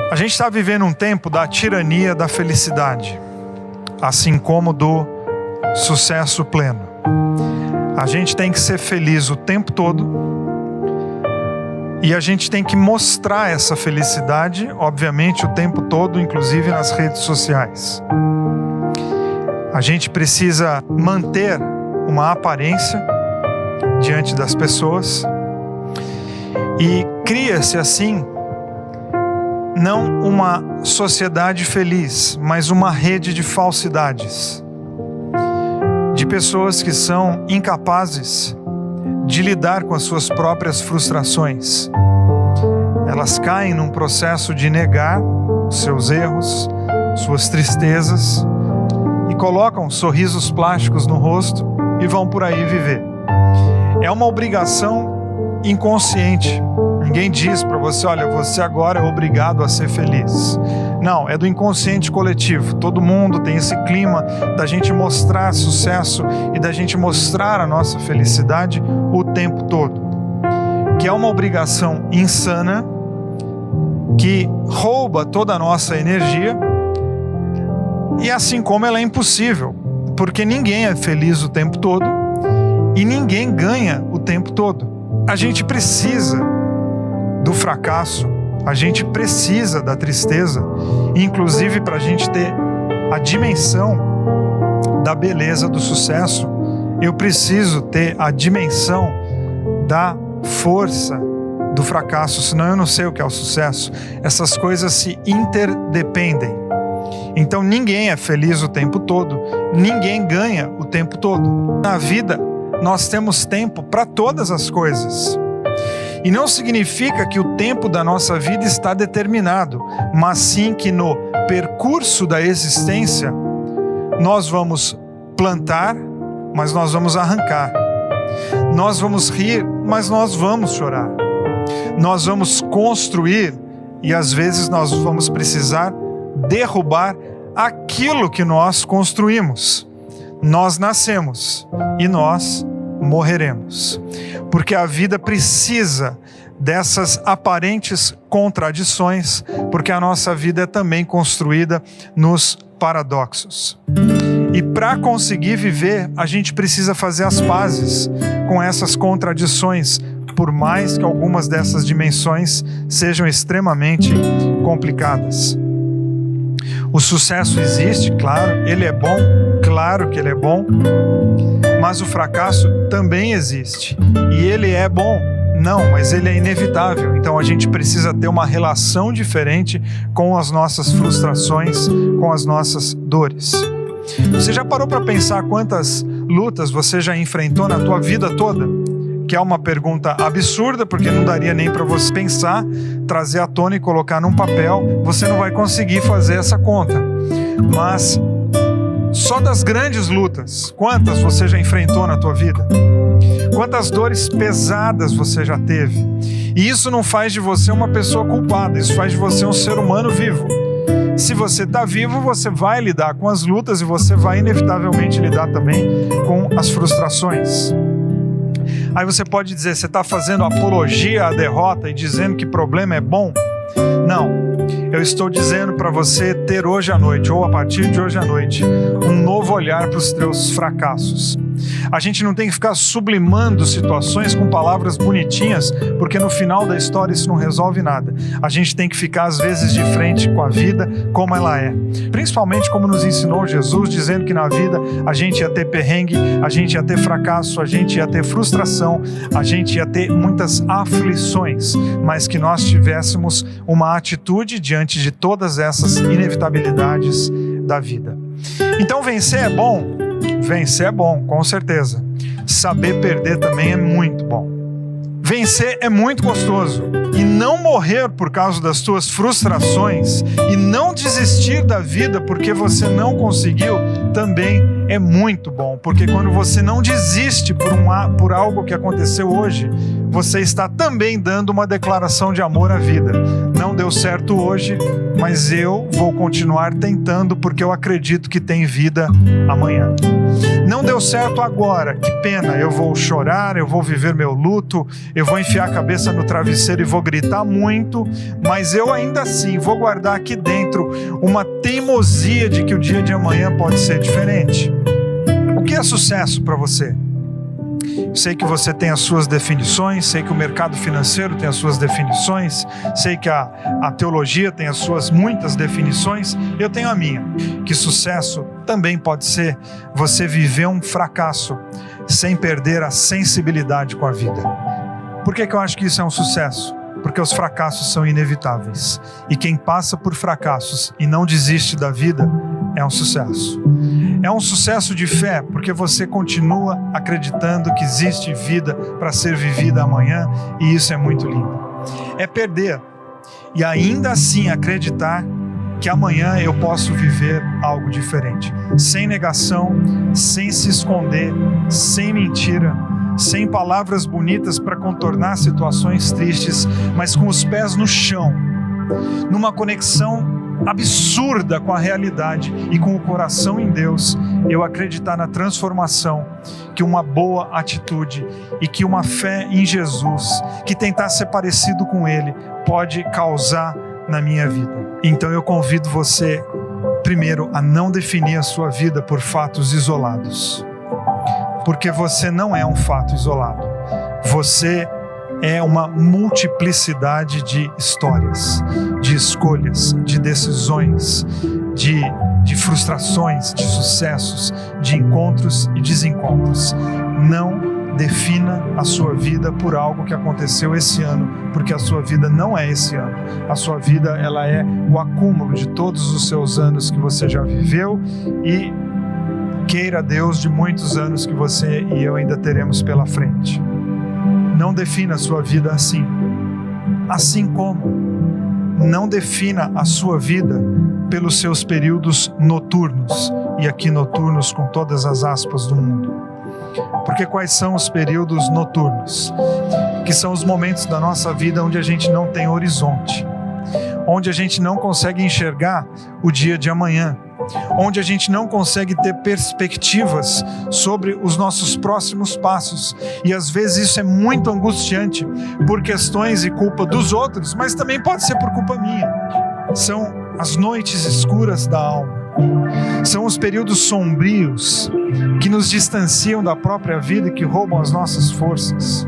A gente está vivendo um tempo da tirania da felicidade, assim como do sucesso pleno. A gente tem que ser feliz o tempo todo e a gente tem que mostrar essa felicidade, obviamente, o tempo todo, inclusive nas redes sociais. A gente precisa manter uma aparência diante das pessoas e cria-se assim não uma sociedade feliz, mas uma rede de falsidades, de pessoas que são incapazes de lidar com as suas próprias frustrações. Elas caem num processo de negar seus erros, suas tristezas e colocam sorrisos plásticos no rosto e vão por aí viver. É uma obrigação inconsciente. Ninguém diz para você, olha, você agora é obrigado a ser feliz. Não, é do inconsciente coletivo. Todo mundo tem esse clima da gente mostrar sucesso e da gente mostrar a nossa felicidade o tempo todo. Que é uma obrigação insana, que rouba toda a nossa energia, e assim como ela é impossível, porque ninguém é feliz o tempo todo e ninguém ganha o tempo todo. A gente precisa do fracasso, a gente precisa da tristeza, inclusive para a gente ter a dimensão da beleza do sucesso. Eu preciso ter a dimensão da força do fracasso, senão eu não sei o que é o sucesso. Essas coisas se interdependem. Então ninguém é feliz o tempo todo, ninguém ganha o tempo todo. Na vida nós temos tempo para todas as coisas. E não significa que o tempo da nossa vida está determinado, mas sim que no percurso da existência nós vamos plantar, mas nós vamos arrancar. Nós vamos rir, mas nós vamos chorar. Nós vamos construir e às vezes nós vamos precisar derrubar aquilo que nós construímos. Nós nascemos e nós morreremos, porque a vida precisa dessas aparentes contradições, porque a nossa vida é também construída nos paradoxos. E para conseguir viver, a gente precisa fazer as pazes com essas contradições, por mais que algumas dessas dimensões sejam extremamente complicadas. O sucesso existe, claro, ele é bom, claro que ele é bom, mas o fracasso também existe. E ele é bom? Não, mas ele é inevitável. Então a gente precisa ter uma relação diferente com as nossas frustrações, com as nossas dores. Você já parou para pensar quantas lutas você já enfrentou na tua vida toda? Que é uma pergunta absurda, porque não daria nem para você pensar, trazer à tona e colocar num papel. Você não vai conseguir fazer essa conta. Mas só das grandes lutas, quantas você já enfrentou na tua vida? Quantas dores pesadas você já teve? E isso não faz de você uma pessoa culpada, isso faz de você um ser humano vivo. Se você está vivo, você vai lidar com as lutas e você vai inevitavelmente lidar também com as frustrações. Aí você pode dizer, você está fazendo apologia à derrota e dizendo que problema é bom? Não, eu estou dizendo para você ter hoje à noite, ou a partir de hoje à noite, um novo olhar para os teus fracassos. A gente não tem que ficar sublimando situações com palavras bonitinhas, porque no final da história isso não resolve nada. A gente tem que ficar às vezes de frente com a vida como ela é. Principalmente como nos ensinou Jesus, dizendo que na vida a gente ia ter perrengue, a gente ia ter fracasso, a gente ia ter frustração, a gente ia ter muitas aflições, mas que nós tivéssemos uma atitude diante de todas essas inevitabilidades da vida. Então vencer é bom? Vencer é bom, com certeza. Saber perder também é muito bom. Vencer é muito gostoso. E não morrer por causa das tuas frustrações e não desistir da vida porque você não conseguiu também é muito bom. Porque quando você não desiste por algo que aconteceu hoje, você está também dando uma declaração de amor à vida. Não deu certo hoje, mas eu vou continuar tentando porque eu acredito que tem vida amanhã. Não deu certo agora, que pena, eu vou chorar, eu vou viver meu luto, eu vou enfiar a cabeça no travesseiro e vou gritar muito, mas eu ainda assim vou guardar aqui dentro uma teimosia de que o dia de amanhã pode ser diferente. O que é sucesso para você? Sei que você tem as suas definições, sei que o mercado financeiro tem as suas definições, sei que a teologia tem as suas muitas definições, eu tenho a minha, que sucesso também pode ser você viver um fracasso sem perder a sensibilidade com a vida. Por que eu acho que isso é um sucesso? Porque os fracassos são inevitáveis, e quem passa por fracassos e não desiste da vida é um sucesso. É um sucesso de fé, porque você continua acreditando que existe vida para ser vivida amanhã, e isso é muito lindo. É perder e ainda assim acreditar que amanhã eu posso viver algo diferente, sem negação, sem se esconder, sem mentira, sem palavras bonitas para contornar situações tristes, mas com os pés no chão, numa conexão absurda com a realidade e com o coração em Deus, eu acreditar na transformação que uma boa atitude e que uma fé em Jesus, que tentar ser parecido com Ele, pode causar na minha vida. Então eu convido você, primeiro, a não definir a sua vida por fatos isolados, porque você não é um fato isolado, você é uma multiplicidade de histórias, de escolhas, de decisões, de frustrações, de sucessos, de encontros e desencontros. Não defina a sua vida por algo que aconteceu esse ano, porque a sua vida não é esse ano. A sua vida, ela é o acúmulo de todos os seus anos que você já viveu e, queira Deus, de muitos anos que você e eu ainda teremos pela frente. Não defina a sua vida assim. Assim como não defina a sua vida pelos seus períodos noturnos. E aqui noturnos com todas as aspas do mundo. Porque quais são os períodos noturnos? Que são os momentos da nossa vida onde a gente não tem horizonte. Onde a gente não consegue enxergar o dia de amanhã. Onde a gente não consegue ter perspectivas sobre os nossos próximos passos. E às vezes isso é muito angustiante por questões e culpa dos outros, mas também pode ser por culpa minha. São as noites escuras da alma. São os períodos sombrios que nos distanciam da própria vida e que roubam as nossas forças.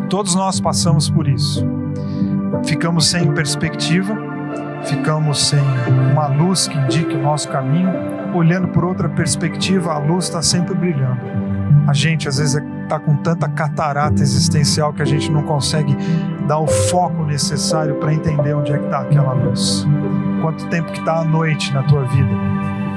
Todos nós passamos por isso. Ficamos sem perspectiva, ficamos sem uma luz que indique o nosso caminho, olhando por outra perspectiva, a luz está sempre brilhando. A gente às vezes está com tanta catarata existencial que a gente não consegue dar o foco necessário para entender onde é que está aquela luz. Quanto tempo que está a noite na tua vida?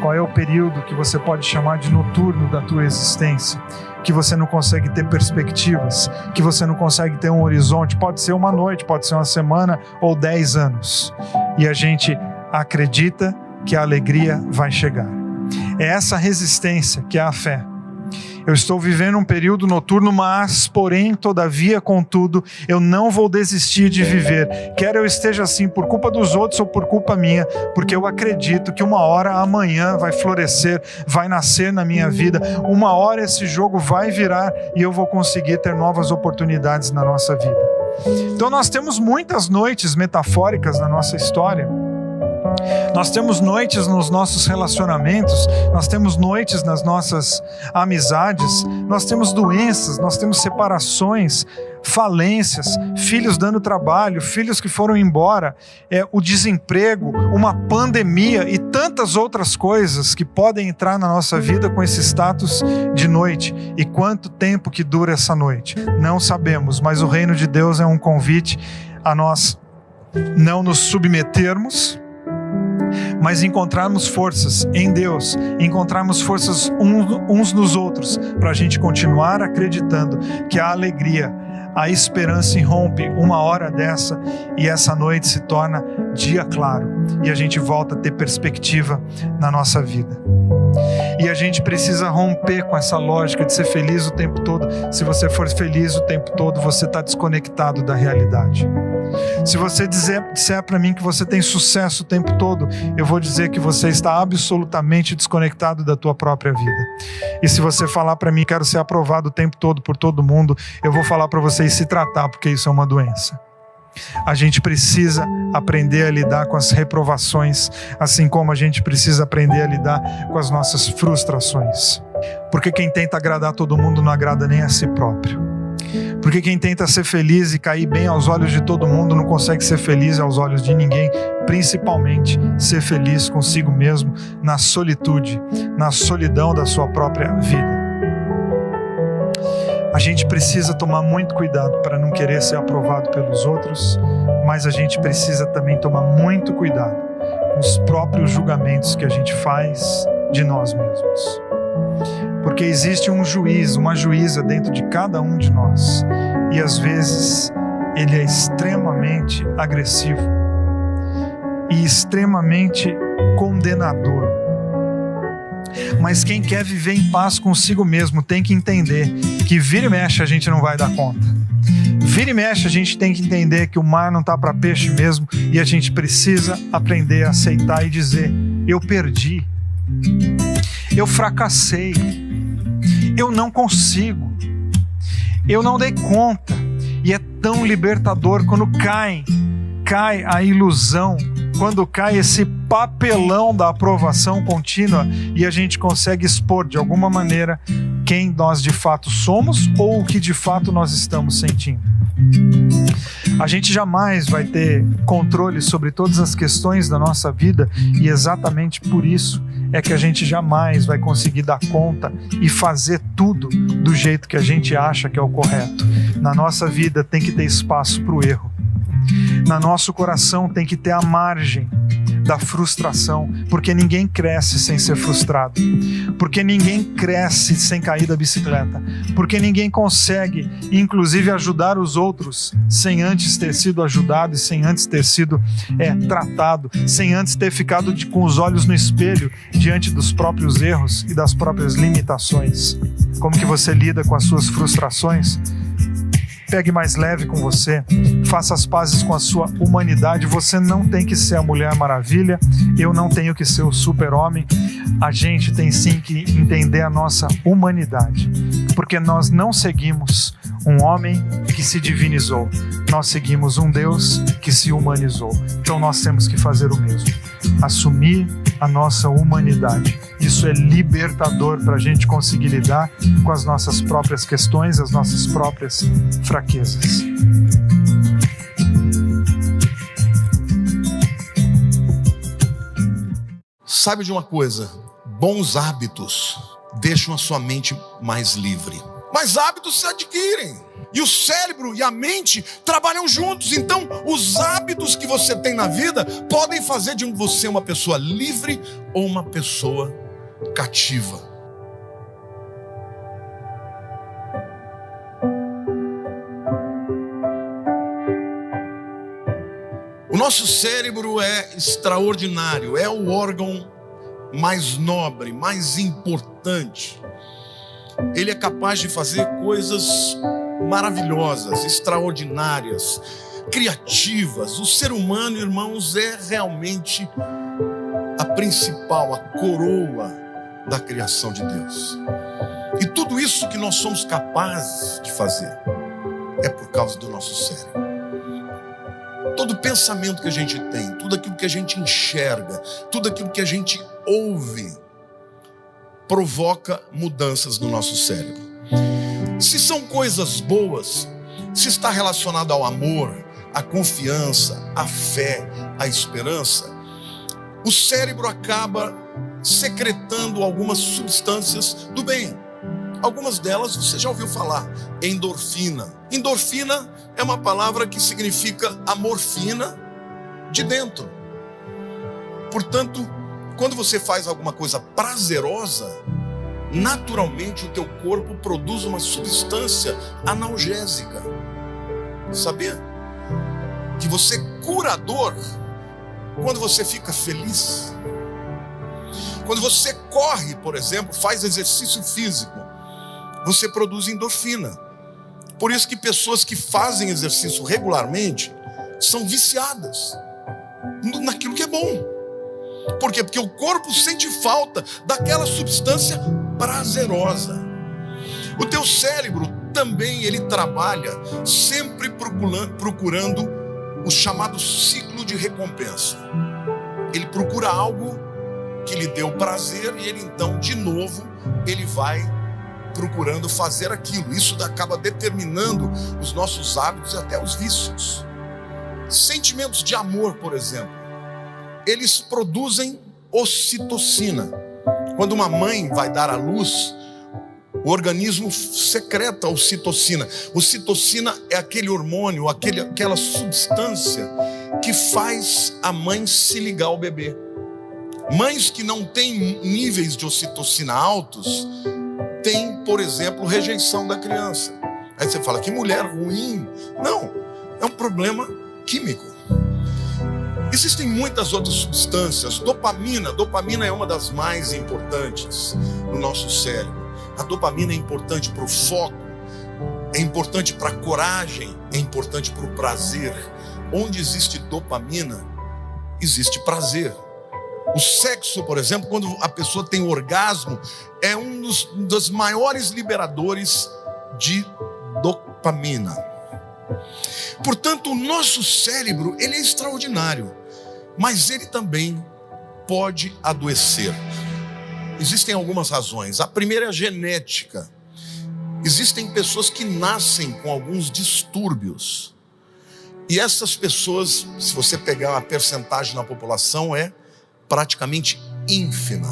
Qual é o período que você pode chamar de noturno da tua existência? Que você não consegue ter perspectivas, que você não consegue ter um horizonte. Pode ser uma noite, pode ser uma semana ou 10 anos. E a gente acredita que a alegria vai chegar. É essa resistência que é a fé. Eu estou vivendo um período noturno, mas, porém, todavia, contudo, eu não vou desistir de viver. Quer eu esteja assim por culpa dos outros ou por culpa minha, porque eu acredito que uma hora amanhã vai florescer, vai nascer na minha vida. Uma hora esse jogo vai virar e eu vou conseguir ter novas oportunidades na nossa vida. Então nós temos muitas noites metafóricas na nossa história. Nós temos noites nos nossos relacionamentos, nós temos noites nas nossas amizades, nós temos doenças, nós temos separações, falências, filhos dando trabalho, filhos que foram embora, o desemprego, uma pandemia e tantas outras coisas que podem entrar na nossa vida com esse status de noite. E quanto tempo que dura essa noite? Não sabemos, mas o reino de Deus é um convite a nós não nos submetermos, mas encontrarmos forças em Deus, encontrarmos forças uns nos outros, para a gente continuar acreditando que a alegria, a esperança irrompe uma hora dessa e essa noite se torna dia claro e a gente volta a ter perspectiva na nossa vida. E a gente precisa romper com essa lógica de ser feliz o tempo todo. Se você for feliz o tempo todo, você está desconectado da realidade. Se você disser para mim que você tem sucesso o tempo todo, eu vou dizer que você está absolutamente desconectado da tua própria vida. E se você falar para mim, quero ser aprovado o tempo todo por todo mundo, eu vou falar para você se tratar, porque isso é uma doença. A gente precisa aprender a lidar com as reprovações, assim como a gente precisa aprender a lidar com as nossas frustrações. Porque quem tenta agradar todo mundo não agrada nem a si próprio. Porque quem tenta ser feliz e cair bem aos olhos de todo mundo não consegue ser feliz aos olhos de ninguém, principalmente ser feliz consigo mesmo na solitude, na solidão da sua própria vida. A gente precisa tomar muito cuidado para não querer ser aprovado pelos outros, mas a gente precisa também tomar muito cuidado com os próprios julgamentos que a gente faz de nós mesmos. Porque existe um juiz, uma juíza dentro de cada um de nós, e às vezes ele é extremamente agressivo e extremamente condenador. Mas quem quer viver em paz consigo mesmo tem que entender que vira e mexe a gente não vai dar conta. Vira e mexe a gente tem que entender que o mar não está para peixe mesmo, e a gente precisa aprender a aceitar e dizer: eu perdi, eu fracassei, eu não consigo, eu não dei conta. E é tão libertador quando cai a ilusão, quando cai esse papelão da aprovação contínua e a gente consegue expor de alguma maneira quem nós de fato somos ou o que de fato nós estamos sentindo. A gente jamais vai ter controle sobre todas as questões da nossa vida, e exatamente por isso é que a gente jamais vai conseguir dar conta e fazer tudo do jeito que a gente acha que é o correto. Na nossa vida tem que ter espaço para o erro. No nosso coração tem que ter a margem da frustração, porque ninguém cresce sem ser frustrado, porque ninguém cresce sem cair da bicicleta, porque ninguém consegue, inclusive, ajudar os outros sem antes ter sido ajudado e sem antes ter sido tratado, sem antes ter ficado com os olhos no espelho diante dos próprios erros e das próprias limitações. Como que você lida com as suas frustrações? Pegue mais leve com você, faça as pazes com a sua humanidade. Você não tem que ser a Mulher Maravilha, eu não tenho que ser o super-homem. A gente tem sim que entender a nossa humanidade, porque nós não seguimos um homem que se divinizou, nós seguimos um Deus que se humanizou. Então nós temos que fazer o mesmo, assumir a nossa humanidade. Isso é libertador para a gente conseguir lidar com as nossas próprias questões, as nossas próprias fraquezas. Sabe de uma coisa? Bons hábitos deixam a sua mente mais livre. Mas hábitos se adquirem. E o cérebro e a mente trabalham juntos. Então, os hábitos que você tem na vida podem fazer de você uma pessoa livre ou uma pessoa cativa. O nosso cérebro é extraordinário, é o órgão mais nobre, mais importante. Ele é capaz de fazer coisas maravilhosas, extraordinárias, criativas. O ser humano, irmãos, é realmente a principal, a coroa da criação de Deus. E tudo isso que nós somos capazes de fazer é por causa do nosso cérebro. Todo pensamento que a gente tem, tudo aquilo que a gente enxerga, tudo aquilo que a gente ouve, provoca mudanças no nosso cérebro. Se são coisas boas, se está relacionado ao amor, à confiança, à fé, à esperança, o cérebro acaba secretando algumas substâncias do bem. Algumas delas você já ouviu falar, endorfina. Endorfina é uma palavra que significa a morfina de dentro. Portanto, quando você faz alguma coisa prazerosa, naturalmente o teu corpo produz uma substância analgésica. Sabia? Que você é curador quando você fica feliz. Quando você corre, por exemplo, faz exercício físico, você produz endorfina. Por isso que pessoas que fazem exercício regularmente são viciadas naquilo que é bom. Por quê? Porque o corpo sente falta daquela substância prazerosa. O teu cérebro também, ele trabalha sempre procurando o chamado ciclo de recompensa. Ele procura algo que lhe deu prazer e ele então, de novo, ele vai procurando fazer aquilo. Isso acaba determinando os nossos hábitos e até os vícios. Sentimentos de amor, por exemplo, eles produzem ocitocina. Quando uma mãe vai dar à luz, o organismo secreta a ocitocina. Ocitocina é aquele hormônio, aquela substância que faz a mãe se ligar ao bebê. Mães que não têm níveis de ocitocina altos têm, por exemplo, rejeição da criança. Aí você fala, que mulher ruim. Não, é um problema químico. Existem muitas outras substâncias. Dopamina é uma das mais importantes no nosso cérebro. A dopamina é importante para o foco, é importante para a coragem, é importante para o prazer. Onde existe dopamina, existe prazer. O sexo, por exemplo, quando a pessoa tem orgasmo, é um dos maiores liberadores de dopamina. Portanto, o nosso cérebro, ele é extraordinário, mas ele também pode adoecer. Existem algumas razões. A primeira é a genética. Existem pessoas que nascem com alguns distúrbios. E essas pessoas, se você pegar a percentagem na população, é praticamente ínfima.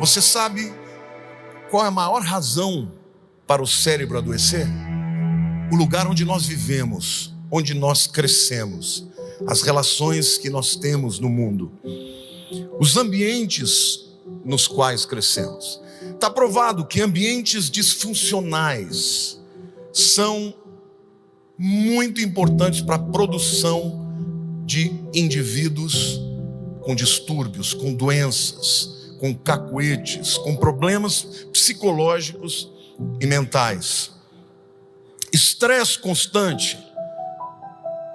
Você sabe qual é a maior razão para o cérebro adoecer? O lugar onde nós vivemos, onde nós crescemos, as relações que nós temos no mundo, os ambientes nos quais crescemos. Está provado que ambientes disfuncionais são muito importantes para a produção de indivíduos com distúrbios, com doenças, com cacuetes, com problemas psicológicos e mentais. Estresse constante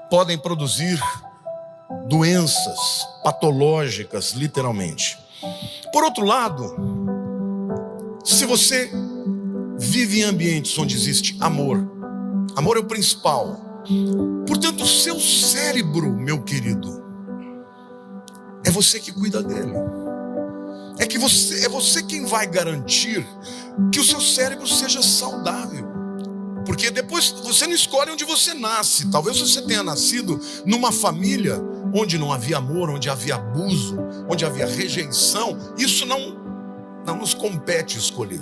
podem produzir doenças patológicas, literalmente. Por outro lado, se você vive em ambientes onde existe amor, amor é o principal. Portanto, o seu cérebro, meu querido, é você que cuida dele. É você quem vai garantir que o seu cérebro seja saudável. Porque depois você não escolhe onde você nasce. Talvez você tenha nascido numa família onde não havia amor, onde havia abuso, onde havia rejeição. Isso não nos compete escolher.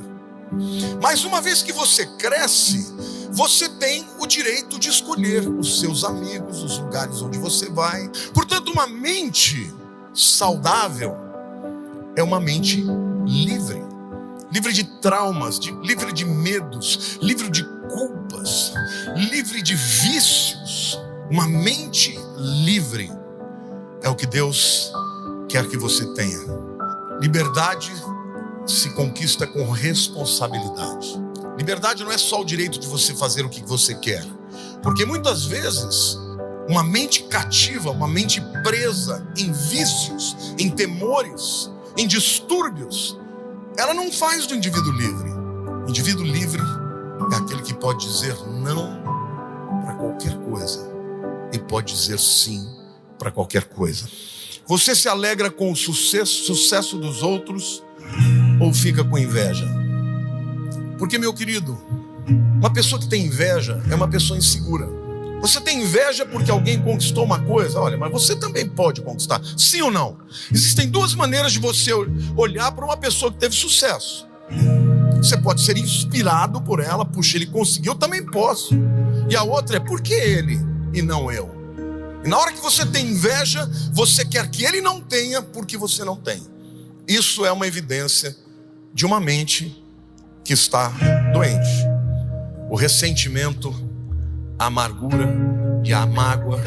Mas uma vez que você cresce, você tem o direito de escolher os seus amigos, os lugares onde você vai. Portanto, uma mente saudável é uma mente livre. Livre de traumas, livre de medos, livre de culpas, livre de vícios. Uma mente livre é o que Deus quer que você tenha. Liberdade se conquista com responsabilidade. Liberdade não é só o direito de você fazer o que você quer, porque muitas vezes uma mente cativa, uma mente presa em vícios, em temores, em distúrbios, ela não faz do indivíduo livre. O indivíduo livre é aquele que pode dizer não para qualquer coisa e pode dizer sim para qualquer coisa. Você se alegra com o sucesso dos outros ou fica com inveja? Porque, meu querido, uma pessoa que tem inveja é uma pessoa insegura. Você tem inveja porque alguém conquistou uma coisa? Olha, mas você também pode conquistar, sim ou não? Existem duas maneiras de você olhar para uma pessoa que teve sucesso. Você pode ser inspirado por ela, puxa, ele conseguiu, eu também posso. E a outra é, por que ele e não eu? E na hora que você tem inveja, você quer que ele não tenha porque você não tem. Isso é uma evidência de uma mente que está doente. O ressentimento, a amargura e a mágoa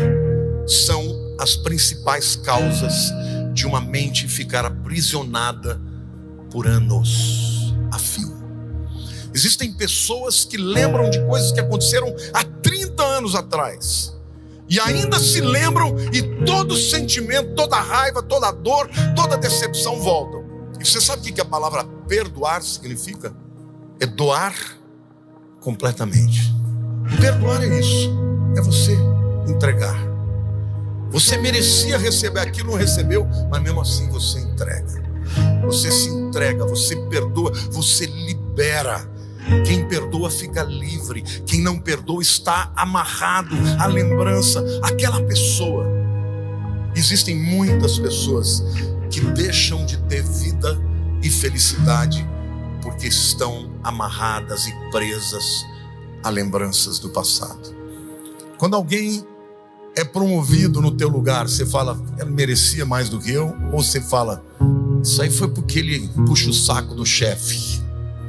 são as principais causas de uma mente ficar aprisionada por anos a fio. Existem pessoas que lembram de coisas que aconteceram há 30 anos atrás. e ainda se lembram, e todo sentimento, toda raiva, toda dor, toda decepção voltam. E você sabe o que a palavra perdoar significa? É doar completamente. Perdoar é isso, é você entregar. Você merecia receber aquilo, não recebeu, mas mesmo assim você entrega. Você se entrega, você perdoa, você libera. Quem perdoa fica livre. Quem não perdoa está amarrado à lembrança, àquela pessoa. Existem muitas pessoas que deixam de ter vida e felicidade porque estão amarradas e presas a lembranças do passado. Quando alguém é promovido no teu lugar, você fala, ele merecia mais do que eu? Ou você fala, isso aí foi porque ele puxa o saco do chefe?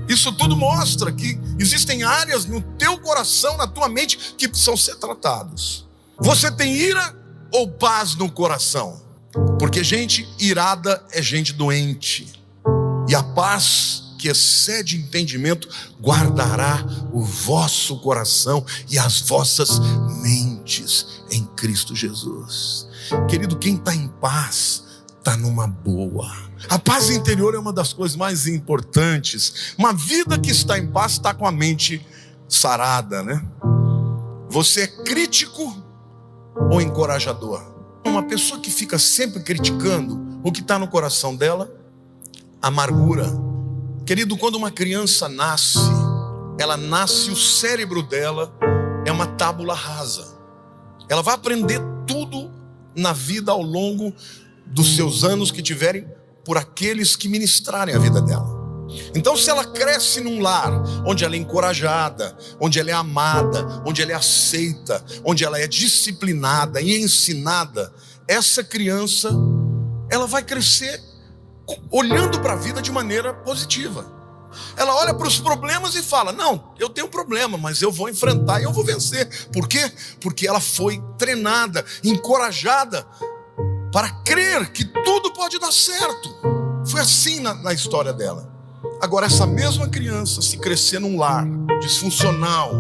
Isso tudo mostra que existem áreas no teu coração, na tua mente, que precisam ser tratados. Você tem ira ou paz no coração? Porque gente irada é gente doente. E a paz que excede entendimento guardará o vosso coração e as vossas mentes em Cristo Jesus. Querido, quem está em paz está numa boa. A paz interior é uma das coisas mais importantes. Uma vida que está em paz está com a mente sarada, né? Você é crítico ou encorajador? Uma pessoa que fica sempre criticando, o que está no coração dela? Amargura. Querido, quando uma criança nasce, ela nasce, o cérebro dela é uma tábula rasa. Ela vai aprender tudo na vida ao longo dos seus anos que tiverem por aqueles que ministrarem a vida dela. Então, se ela cresce num lar onde ela é encorajada, onde ela é amada, onde ela é aceita, onde ela é disciplinada e ensinada, essa criança, ela vai crescer olhando para a vida de maneira positiva. Ela olha para os problemas e fala, não, eu tenho um problema, mas eu vou enfrentar e eu vou vencer. Por quê? Porque ela foi treinada, encorajada para crer que tudo pode dar certo. Foi assim na história dela. Agora, essa mesma criança, se crescer num lar disfuncional,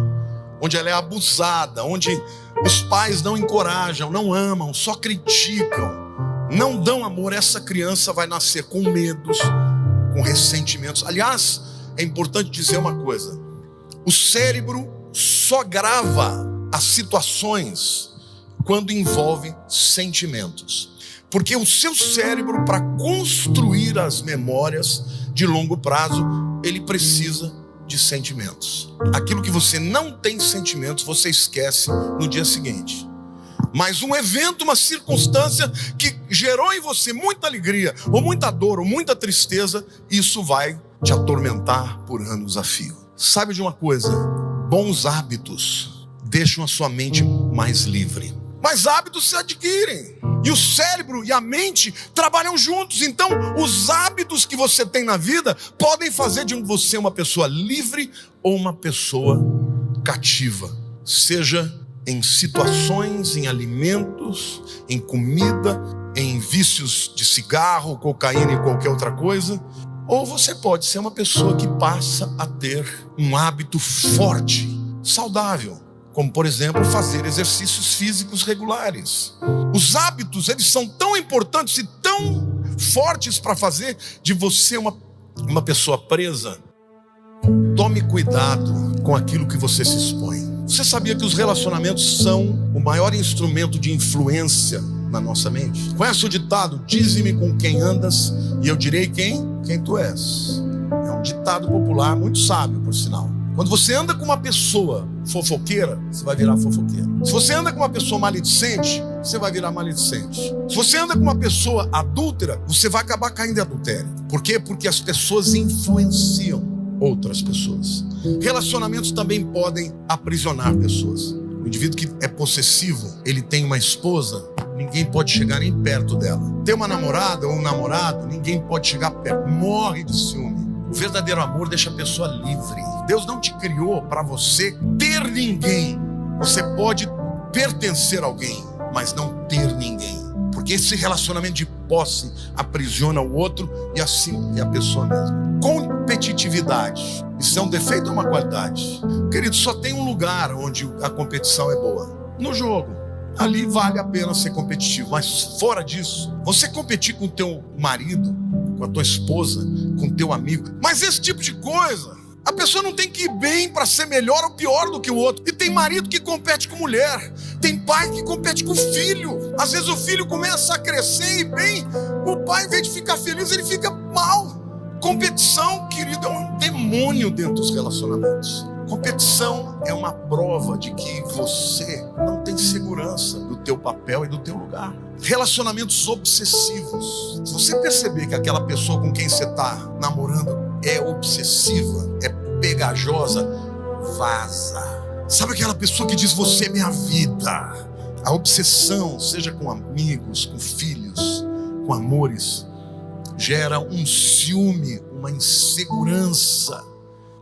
onde ela é abusada, onde os pais não encorajam, não amam, só criticam, não dão amor, essa criança vai nascer com medos, com ressentimentos. Aliás, é importante dizer uma coisa: o cérebro só grava as situações quando envolve sentimentos. Porque o seu cérebro, para construir as memórias de longo prazo, ele precisa de sentimentos. Aquilo que você não tem sentimentos, você esquece no dia seguinte. Mas um evento, uma circunstância que gerou em você muita alegria, ou muita dor, ou muita tristeza, isso vai te atormentar por anos a fio. Sabe de uma coisa? Bons hábitos deixam a sua mente mais livre. Mas hábitos se adquirem. E o cérebro e a mente trabalham juntos. Então, os hábitos que você tem na vida podem fazer de você uma pessoa livre ou uma pessoa cativa. Seja em situações, em alimentos, em comida, em vícios de cigarro, cocaína e qualquer outra coisa. Ou você pode ser uma pessoa que passa a ter um hábito forte, saudável. Como, por exemplo, fazer exercícios físicos regulares. Os hábitos, eles são tão importantes e tão fortes para fazer de você uma pessoa presa. Tome cuidado com aquilo que você se expõe. Você sabia que os relacionamentos são o maior instrumento de influência na nossa mente? Conhece o ditado, dize-me com quem andas e eu direi quem tu és. É um ditado popular muito sábio, por sinal. Quando você anda com uma pessoa fofoqueira, você vai virar fofoqueiro. Se você anda com uma pessoa maledicente, você vai virar maledicente. Se você anda com uma pessoa adúltera, você vai acabar caindo em adultério. Por quê? Porque as pessoas influenciam outras pessoas. Relacionamentos também podem aprisionar pessoas. O indivíduo que é possessivo, ele tem uma esposa, ninguém pode chegar nem perto dela. Tem uma namorada ou um namorado, ninguém pode chegar perto. Morre de ciúme. O verdadeiro amor deixa a pessoa livre. Deus não te criou para você ter ninguém. Você pode pertencer a alguém, mas não ter ninguém. Porque esse relacionamento de posse aprisiona o outro e assim é a pessoa mesma. Competitividade. Isso é um defeito ou uma qualidade? Querido, só tem um lugar onde a competição é boa. No jogo. ali vale a pena ser competitivo. Mas fora disso, você competir com o teu marido, com a tua esposa, com o teu amigo, mas esse tipo de coisa, a pessoa não tem que ir bem para ser melhor ou pior do que o outro. E tem marido que compete com mulher, tem pai que compete com filho. Às vezes o filho começa a crescer e bem, o pai, em vez de ficar feliz, ele fica mal. Competição, querido, é um demônio dentro dos relacionamentos. Competição é uma prova de que você não tem segurança do teu papel e do teu lugar. Relacionamentos obsessivos. Se você perceber que aquela pessoa com quem você está namorando é obsessiva, é pegajosa, vaza. Sabe aquela pessoa que diz: você é minha vida? A obsessão, seja com amigos, com filhos, com amores, gera um ciúme, uma insegurança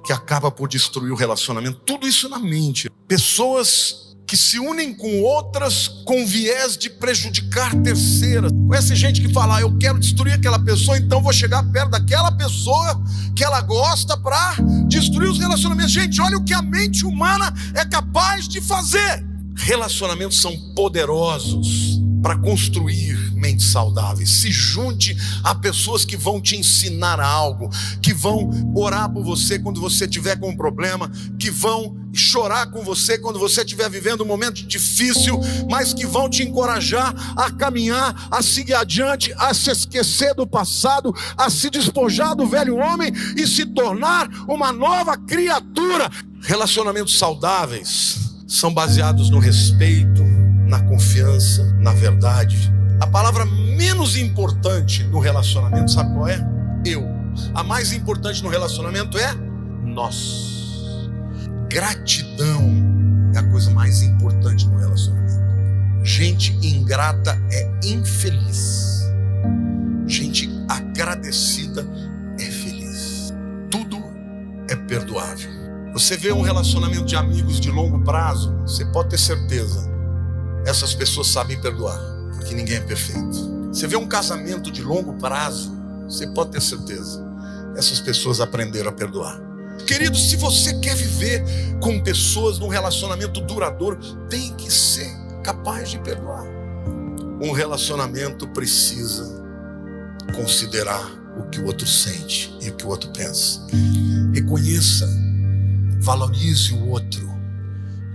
que acaba por destruir o relacionamento. Tudo isso na mente. Pessoas que se unem com outras com viés de prejudicar terceiras. Conhece gente que fala: eu quero destruir aquela pessoa, então vou chegar perto daquela pessoa que ela gosta para destruir os relacionamentos. Gente, olha o que a mente humana é capaz de fazer. Relacionamentos são poderosos para construir mentes saudáveis. Se junte a pessoas que vão te ensinar algo, que vão orar por você quando você estiver com um problema, que vão chorar com você quando você estiver vivendo um momento difícil, mas que vão te encorajar a caminhar, a seguir adiante, a se esquecer do passado, a se despojar do velho homem e se tornar uma nova criatura. Relacionamentos saudáveis são baseados no respeito, na confiança, na verdade. A palavra menos importante no relacionamento, sabe qual é? Eu. A mais importante no relacionamento é nós. Gratidão é a coisa mais importante no relacionamento. Gente ingrata é infeliz. Gente agradecida é feliz. Tudo é perdoável. Você vê um relacionamento de amigos de longo prazo, você pode ter certeza, essas pessoas sabem perdoar, porque ninguém é perfeito. Você vê um casamento de longo prazo, você pode ter certeza, essas pessoas aprenderam a perdoar. Querido, se você quer viver com pessoas num relacionamento duradouro, tem que ser capaz de perdoar. Um relacionamento precisa considerar o que o outro sente e o que o outro pensa. Reconheça, valorize o outro,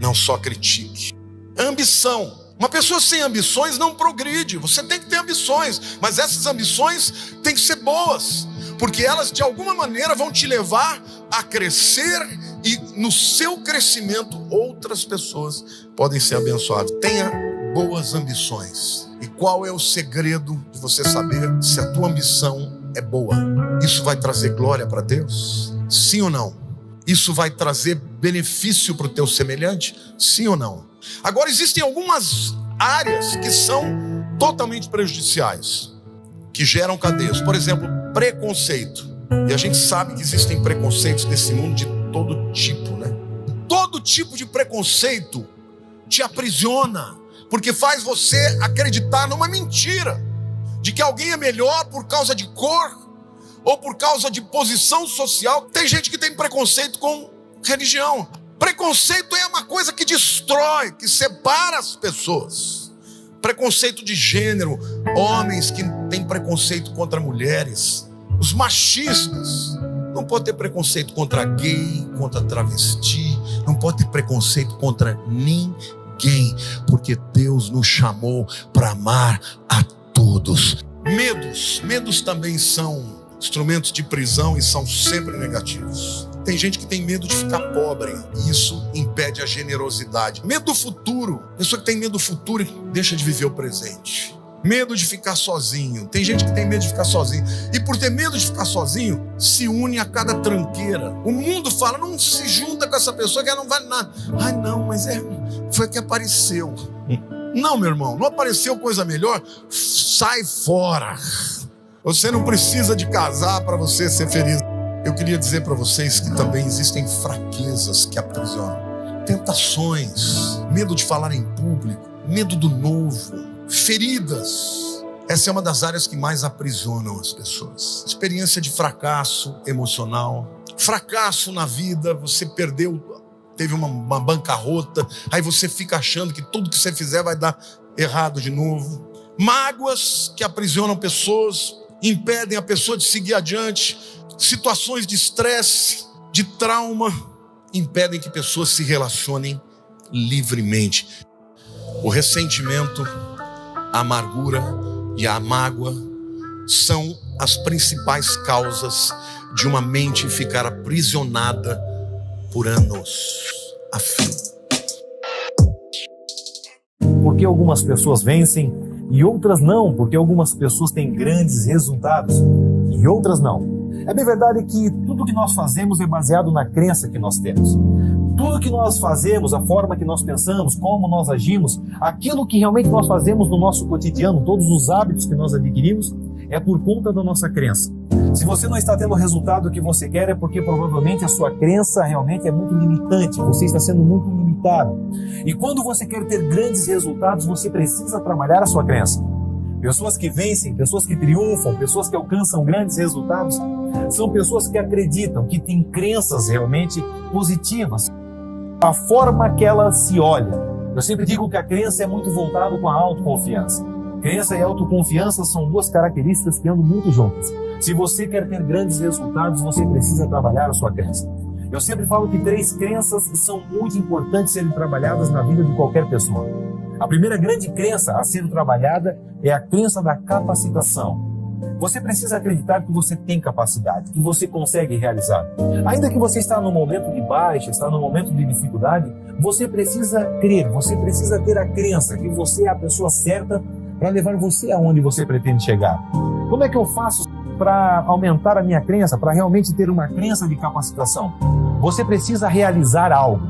não só critique. Ambição. Uma pessoa sem ambições não progride. Você tem que ter ambições, mas essas ambições têm que ser boas, porque elas de alguma maneira vão te levar a crescer, e no seu crescimento outras pessoas podem ser abençoadas. Tenha boas ambições. E qual é o segredo de você saber se a tua ambição é boa? Isso vai trazer glória para Deus? Sim ou não? Isso vai trazer benefício para o teu semelhante? Sim ou não? Agora, existem algumas áreas que são totalmente prejudiciais, que geram cadeias. Por exemplo, preconceito. E a gente sabe que existem preconceitos nesse mundo de todo tipo, né? Todo tipo de preconceito te aprisiona, porque faz você acreditar numa mentira, de que alguém é melhor por causa de cor, ou por causa de posição social. Tem gente que tem preconceito com religião. Preconceito é uma coisa que destrói, que separa as pessoas. Preconceito de gênero, homens que têm preconceito contra mulheres, os machistas. Não pode ter preconceito contra gay, contra travesti, não pode ter preconceito contra ninguém, porque Deus nos chamou para amar a todos. Medos também são instrumentos de prisão e são sempre negativos. Tem gente que tem medo de ficar pobre, e isso impede a generosidade. Medo do futuro. Pessoa que tem medo do futuro deixa de viver o presente. Medo de ficar sozinho. Tem gente que tem medo de ficar sozinho, e por ter medo de ficar sozinho, se une a cada tranqueira. O mundo fala: não se junta com essa pessoa que ela não vale nada. Ai não, mas foi que apareceu. Não, meu irmão, não apareceu coisa melhor. Sai fora. Você não precisa de casar para você ser feliz. Eu queria dizer para vocês que também existem fraquezas que aprisionam. Tentações, medo de falar em público, medo do novo, feridas. Essa é uma das áreas que mais aprisionam as pessoas. Experiência de fracasso emocional, fracasso na vida, você perdeu teve uma bancarrota, aí você fica achando que tudo que você fizer vai dar errado de novo. Mágoas que aprisionam pessoas, impedem a pessoa de seguir adiante. Situações de estresse, de trauma, impedem que pessoas se relacionem livremente. O ressentimento, a amargura e a mágoa são as principais causas de uma mente ficar aprisionada por anos a fio. Porque algumas pessoas vencem e outras não, porque algumas pessoas têm grandes resultados e outras não. É bem verdade que tudo que nós fazemos é baseado na crença que nós temos. Tudo que nós fazemos, a forma que nós pensamos, como nós agimos, aquilo que realmente nós fazemos no nosso cotidiano, todos os hábitos que nós adquirimos, é por conta da nossa crença. Se você não está tendo o resultado que você quer, é porque provavelmente a sua crença realmente é muito limitante, você está sendo muito limitado. E quando você quer ter grandes resultados, você precisa trabalhar a sua crença. Pessoas que vencem, pessoas que triunfam, pessoas que alcançam grandes resultados, são pessoas que acreditam, que têm crenças realmente positivas. A forma que ela se olha. Eu sempre digo que a crença é muito voltada com a autoconfiança. Crença e autoconfiança são duas características que andam muito juntas. Se você quer ter grandes resultados, você precisa trabalhar a sua crença. Eu sempre falo que 3 crenças são muito importantes serem trabalhadas na vida de qualquer pessoa. A primeira grande crença a ser trabalhada é a crença da capacitação. Você precisa acreditar que você tem capacidade, que você consegue realizar. Ainda que você está num momento de baixa, está num momento de dificuldade, você precisa crer, você precisa ter a crença que você é a pessoa certa para levar você aonde você pretende chegar. Como é que eu faço para aumentar a minha crença, para realmente ter uma crença de capacitação? Você precisa realizar algo.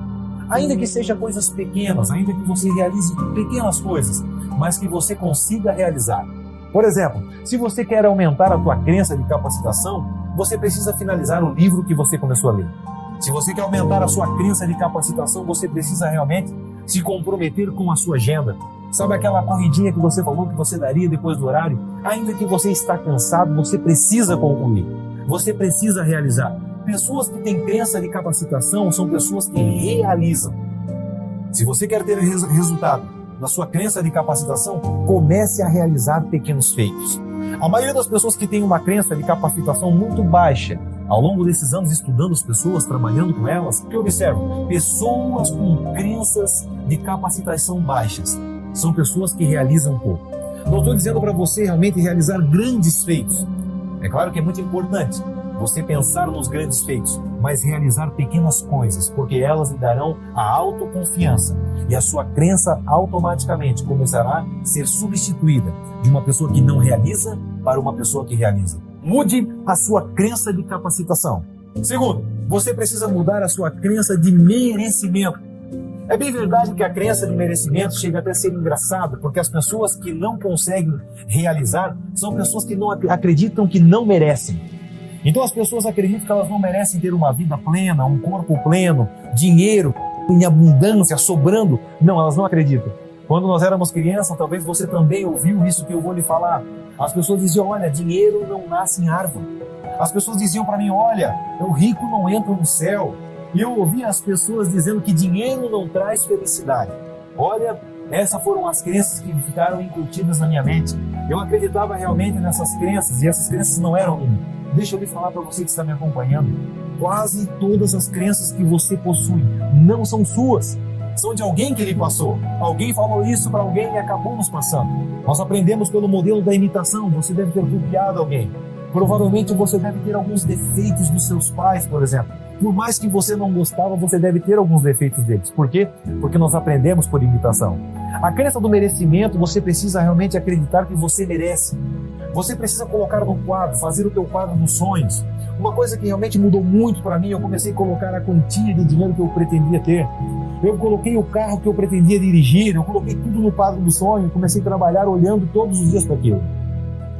Ainda que seja coisas pequenas, ainda que você realize pequenas coisas, mas que você consiga realizar. Por exemplo, se você quer aumentar a tua crença de capacitação, você precisa finalizar o livro que você começou a ler. Se você quer aumentar a sua crença de capacitação, você precisa realmente se comprometer com a sua agenda. Sabe aquela corridinha que você falou que você daria depois do horário? Ainda que você está cansado, você precisa concluir. Você precisa realizar. Pessoas que têm crença de capacitação são pessoas que realizam. Se você quer ter resultado na sua crença de capacitação, comece a realizar pequenos feitos. A maioria das pessoas que tem uma crença de capacitação muito baixa, ao longo desses anos estudando as pessoas, trabalhando com elas, o que eu observo? Pessoas com crenças de capacitação baixas são pessoas que realizam pouco. Não estou dizendo para você realmente realizar grandes feitos. É claro que é muito importante você pensar nos grandes feitos, mas realizar pequenas coisas, porque elas lhe darão a autoconfiança e a sua crença automaticamente começará a ser substituída de uma pessoa que não realiza para uma pessoa que realiza. Mude a sua crença de capacitação. Segundo, você precisa mudar a sua crença de merecimento. É bem verdade que a crença de merecimento chega até a ser engraçado, porque as pessoas que não conseguem realizar são pessoas que não acreditam que não merecem. Então as pessoas acreditam que elas não merecem ter uma vida plena, um corpo pleno, dinheiro em abundância, sobrando. Não, elas não acreditam. Quando nós éramos crianças, talvez você também ouviu isso que eu vou lhe falar. As pessoas diziam, olha, dinheiro não nasce em árvore. As pessoas diziam para mim, olha, o rico não entra no céu. E eu ouvia as pessoas dizendo que dinheiro não traz felicidade. Olha, essas foram as crenças que ficaram incutidas na minha mente. Eu acreditava realmente nessas crenças e essas crenças não eram minhas. Deixa eu lhe falar para você que está me acompanhando. Quase todas as crenças que você possui não são suas. São de alguém que lhe passou. Alguém falou isso para alguém e acabou nos passando. Nós aprendemos pelo modelo da imitação. Você deve ter copiado alguém. Provavelmente você deve ter alguns defeitos dos seus pais, por exemplo. Por mais que você não gostava, você deve ter alguns defeitos deles. Por quê? Porque nós aprendemos por imitação. A crença do merecimento, você precisa realmente acreditar que você merece. Você precisa colocar no quadro, fazer o teu quadro dos sonhos. Uma coisa que realmente mudou muito para mim, eu comecei a colocar a quantia de dinheiro que eu pretendia ter. Eu coloquei o carro que eu pretendia dirigir, eu coloquei tudo no quadro do sonho, comecei a trabalhar olhando todos os dias para aquilo.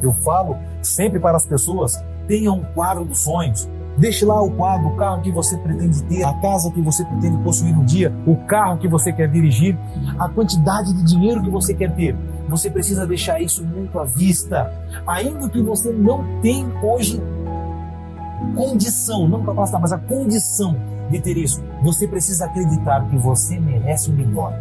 Eu falo sempre para as pessoas, tenha um quadro dos sonhos. Deixe lá o quadro, o carro que você pretende ter, a casa que você pretende possuir um dia, o carro que você quer dirigir, a quantidade de dinheiro que você quer ter. Você precisa deixar isso muito à vista. Ainda que você não tenha hoje condição, não capacidade, mas a condição de ter isso. Você precisa acreditar que você merece o melhor.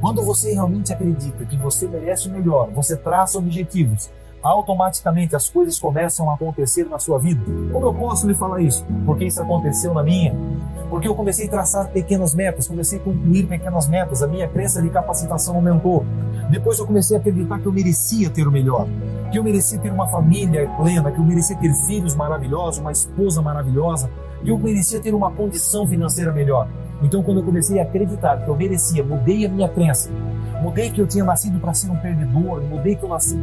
Quando você realmente acredita que você merece o melhor, você traça objetivos, automaticamente as coisas começam a acontecer na sua vida. Como eu posso lhe falar isso? Porque isso aconteceu na minha. Porque eu comecei a traçar pequenas metas, comecei a concluir pequenas metas, a minha crença de capacitação aumentou. Depois eu comecei a acreditar que eu merecia ter o melhor, que eu merecia ter uma família plena, que eu merecia ter filhos maravilhosos, uma esposa maravilhosa, que eu merecia ter uma condição financeira melhor. Então, quando eu comecei a acreditar que eu merecia, mudei a minha crença, mudei que eu tinha nascido para ser um perdedor, mudei que eu nasci,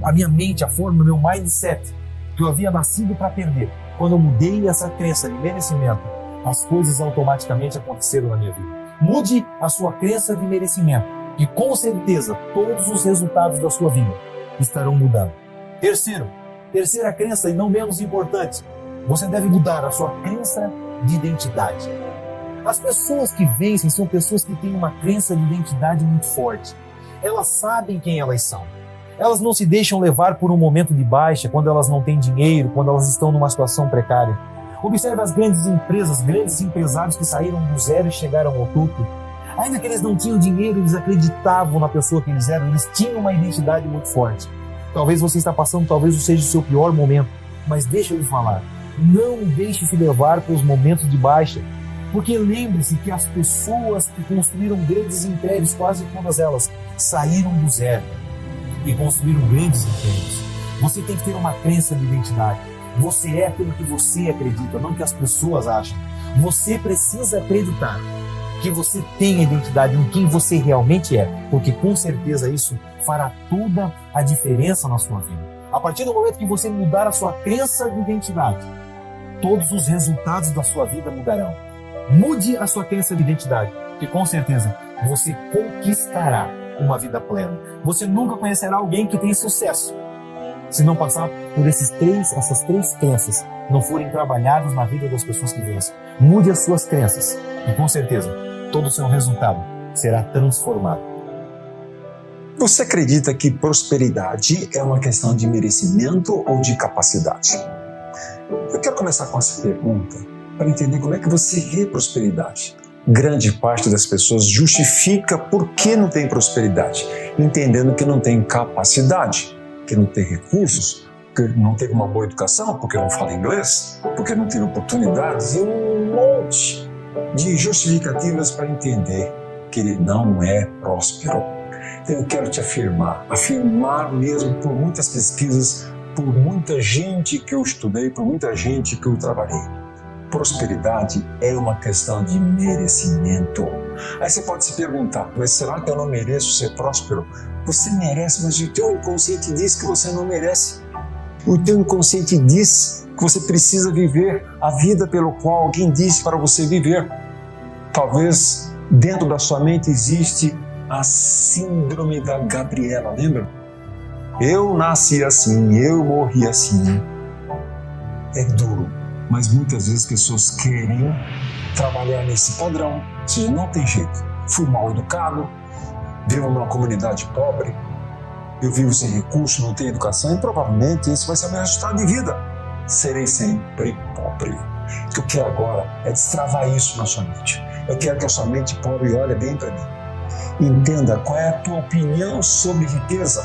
a minha mente, a forma, o meu mindset, que eu havia nascido para perder. Quando eu mudei essa crença de merecimento, as coisas automaticamente aconteceram na minha vida. Mude a sua crença de merecimento e com certeza todos os resultados da sua vida estarão mudando. Terceira crença e não menos importante, você deve mudar a sua crença de identidade. As pessoas que vencem são pessoas que têm uma crença de identidade muito forte. Elas sabem quem elas são. Elas não se deixam levar por um momento de baixa, quando elas não têm dinheiro, quando elas estão numa situação precária. Observe as grandes empresas, grandes empresários que saíram do zero e chegaram ao topo. Ainda que eles não tinham dinheiro, eles acreditavam na pessoa que eles eram, eles tinham uma identidade muito forte. Talvez você está passando, talvez seja o seu pior momento, mas deixa eu lhe falar, não deixe se levar pelos momentos de baixa. Porque lembre-se que as pessoas que construíram grandes impérios, quase todas elas, saíram do zero e construíram grandes impérios. Você tem que ter uma crença de identidade. Você é aquilo que você acredita, não que as pessoas acham. Você precisa acreditar que você tem a identidade em quem você realmente é, porque com certeza isso fará toda a diferença na sua vida. A partir do momento que você mudar a sua crença de identidade, todos os resultados da sua vida mudarão. Mude a sua crença de identidade, que com certeza você conquistará uma vida plena. Você nunca conhecerá alguém que tem sucesso se não passar por essas três crenças, não forem trabalhadas na vida das pessoas que vencem. Mude as suas crenças e com certeza todo o seu resultado será transformado. Você acredita que prosperidade é uma questão de merecimento ou de capacidade? Eu quero começar com essa pergunta para entender como é que você vê prosperidade. Grande parte das pessoas justifica por que não tem prosperidade, entendendo que não tem capacidade, que não tem recursos, porque não teve uma boa educação, porque não fala inglês, porque não teve oportunidades e um monte de justificativas para entender que ele não é próspero. Então eu quero te afirmar mesmo por muitas pesquisas, por muita gente que eu estudei, por muita gente que eu trabalhei. Prosperidade é uma questão de merecimento. Aí você pode se perguntar, mas será que eu não mereço ser próspero? Você merece, mas o teu inconsciente diz que você não merece. O teu inconsciente diz que você precisa viver a vida pelo qual alguém disse para você viver. Talvez dentro da sua mente existe a síndrome da Gabriela, lembra? Eu nasci assim, eu morri assim. É duro, mas muitas vezes as pessoas querem trabalhar nesse padrão. Ou seja, não tem jeito. Fui mal educado, vivo numa comunidade pobre, eu vivo sem recursos, não tenho educação, e provavelmente esse vai ser o meu resultado de vida. Serei sempre pobre. O que eu quero agora é destravar isso na sua mente. Eu quero que a sua mente pobre olhe bem para mim. Entenda qual é a tua opinião sobre riqueza.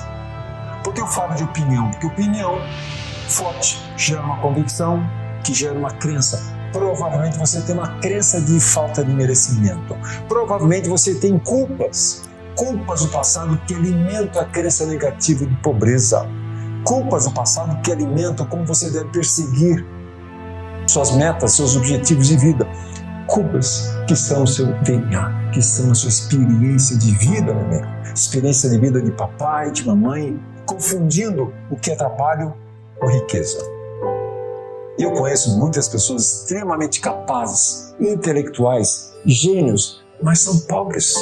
Por que eu falo de opinião? Porque opinião forte gera uma convicção, que gera uma crença. Provavelmente você tem uma crença de falta de merecimento. Provavelmente você tem culpas do passado que alimentam a crença negativa de pobreza. Culpas do passado que alimentam como você deve perseguir suas metas, seus objetivos de vida. Culpas que estão no seu DNA, que estão na sua experiência de vida, meu amigo. Experiência de vida de papai, de mamãe, confundindo o que é trabalho com riqueza. Eu conheço muitas pessoas extremamente capazes, intelectuais, gênios, mas são pobres.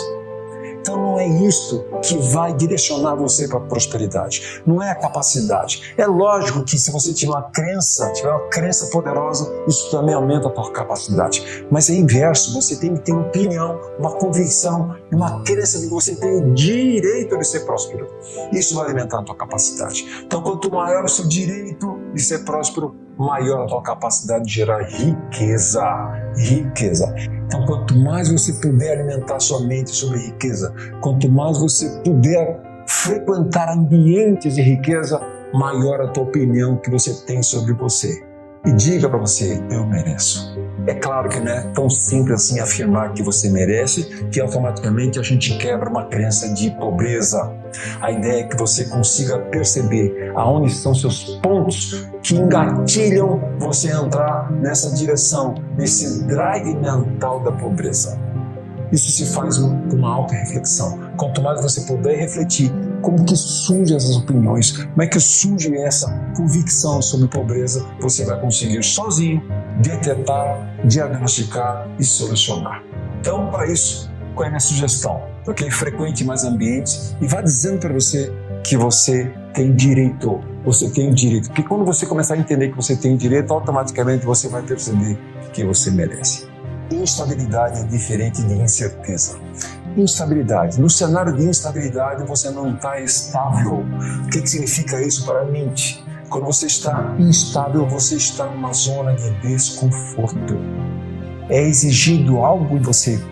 Então não é isso que vai direcionar você para a prosperidade. Não é a capacidade. É lógico que se você tiver uma crença poderosa, isso também aumenta a tua capacidade. Mas é inverso, você tem que ter uma opinião, uma convicção, uma crença de que você tem o direito de ser próspero. Isso vai alimentar a tua capacidade. Então quanto maior o seu direito de ser próspero, maior a tua capacidade de gerar riqueza. Riqueza. Então, quanto mais você puder alimentar sua mente sobre riqueza, quanto mais você puder frequentar ambientes de riqueza, maior a tua opinião que você tem sobre você. E diga para você, eu mereço. É claro que não é tão simples assim afirmar que você merece, que automaticamente a gente quebra uma crença de pobreza. A ideia é que você consiga perceber aonde estão seus pontos que engatilham você a entrar nessa direção, nesse drive mental da pobreza. Isso se faz com uma auto-reflexão. Quanto mais você puder refletir, como que surgem essas opiniões, como é que surge essa convicção sobre pobreza, você vai conseguir sozinho detectar, diagnosticar e solucionar. Então, para isso, qual é a minha sugestão? Ok? Frequente mais ambientes e vá dizendo para você que você tem direito. Você tem o direito. Porque quando você começar a entender que você tem direito, automaticamente você vai perceber que você merece. Instabilidade é diferente de incerteza. Instabilidade. No cenário de instabilidade, você não está estável. O que significa isso para a mente? Quando você está instável, você está numa zona de desconforto. É exigido algo em você,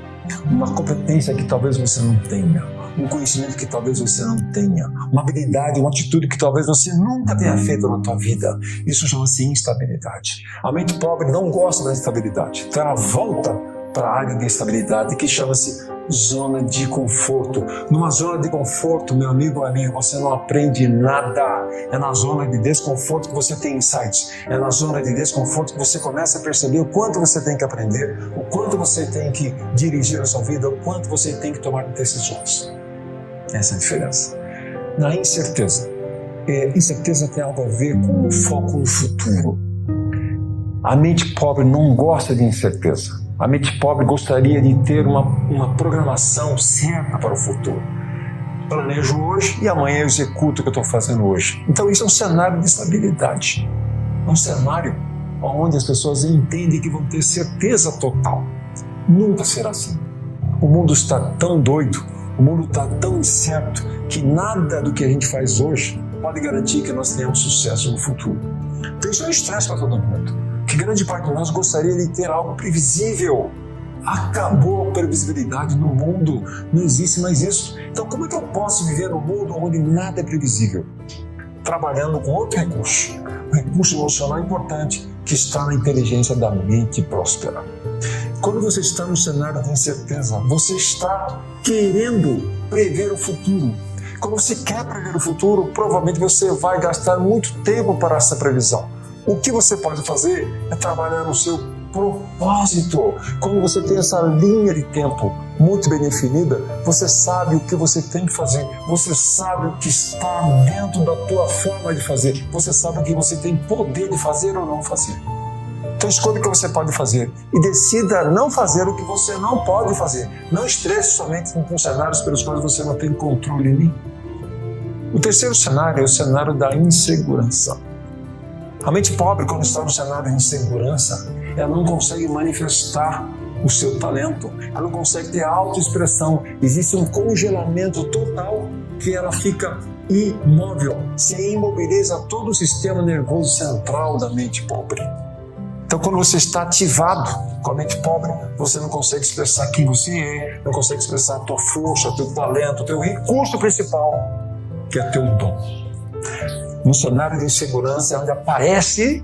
uma competência que talvez você não tenha, um conhecimento que talvez você não tenha, uma habilidade, uma atitude que talvez você nunca tenha feito na tua vida. Isso chama-se instabilidade. A mente pobre não gosta da instabilidade, então ela volta para a área de instabilidade que chama-se zona de conforto. Numa zona de conforto, meu amigo ou amiga, você não aprende nada. É na zona de desconforto que você tem insights. É na zona de desconforto que você começa a perceber o quanto você tem que aprender, o quanto você tem que dirigir a sua vida, o quanto você tem que tomar decisões. Essa é a diferença. Na incerteza. Incerteza tem algo a ver com o foco no futuro. A mente pobre não gosta de incerteza. A mente pobre gostaria de ter uma programação certa para o futuro. Planejo hoje e amanhã eu executo o que eu estou fazendo hoje. Então isso é um cenário de estabilidade. É um cenário onde as pessoas entendem que vão ter certeza total. Nunca será assim. O mundo está tão doido, o mundo está tão incerto, que nada do que a gente faz hoje pode garantir que nós tenhamos sucesso no futuro. Então isso é um estresse para todo mundo. Que grande parte de nós gostaria de ter algo previsível. Acabou a previsibilidade no mundo, não existe mais isso. Então como é que eu posso viver num mundo onde nada é previsível? Trabalhando com outro recurso, um recurso emocional importante que está na inteligência da mente próspera. Quando você está num cenário de incerteza, você está querendo prever o futuro. Quando você quer prever o futuro, provavelmente você vai gastar muito tempo para essa previsão. O que você pode fazer é trabalhar no seu propósito. Quando você tem essa linha de tempo muito bem definida, você sabe o que você tem que fazer, você sabe o que está dentro da tua forma de fazer, você sabe o que você tem poder de fazer ou não fazer. Então escolha o que você pode fazer e decida não fazer o que você não pode fazer. Não estresse somente com cenários pelos quais você não tem controle nenhum. O terceiro cenário é o cenário da insegurança. A mente pobre, quando está no cenário de insegurança, ela não consegue manifestar o seu talento, ela não consegue ter autoexpressão. Existe um congelamento total que ela fica imóvel, se imobiliza todo o sistema nervoso central da mente pobre. Então, quando você está ativado com a mente pobre, você não consegue expressar quem você é, não consegue expressar a tua força, teu talento, teu recurso principal, que é teu dom. No cenário de insegurança é onde aparece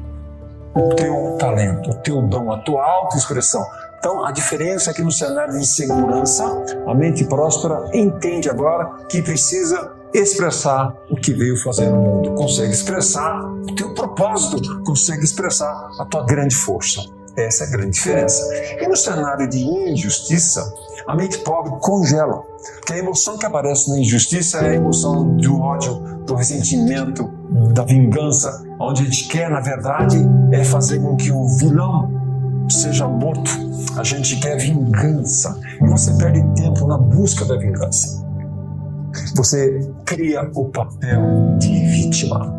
o teu talento, o teu dom, a tua autoexpressão. Então, a diferença é que no cenário de insegurança, a mente próspera entende agora que precisa expressar o que veio fazer no mundo. Consegue expressar o teu propósito, consegue expressar a tua grande força. Essa é a grande diferença. E no cenário de injustiça, a mente pobre congela. Porque a emoção que aparece na injustiça é a emoção do ódio, do ressentimento, da vingança, onde a gente quer, na verdade, é fazer com que o vilão seja morto. A gente quer vingança. E você perde tempo na busca da vingança. Você cria o papel de vítima.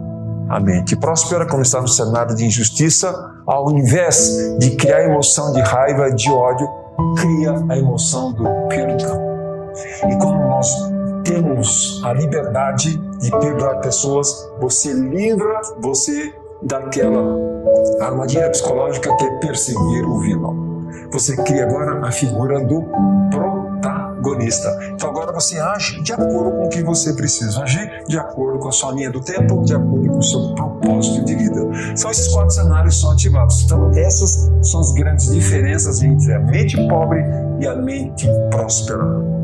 A mente próspera, quando está no cenário de injustiça, ao invés de criar a emoção de raiva, de ódio, cria a emoção do perdão. E quando nós temos a liberdade de perdoar pessoas, você livra você daquela A armadilha psicológica quer perseguir o vilão. Você cria agora a figura do protagonista. Então agora você age de acordo com o que você precisa agir, de acordo com a sua linha do tempo, de acordo com o seu propósito de vida. São esses 4 cenários que são ativados. Então essas são as grandes diferenças entre a mente pobre e a mente próspera.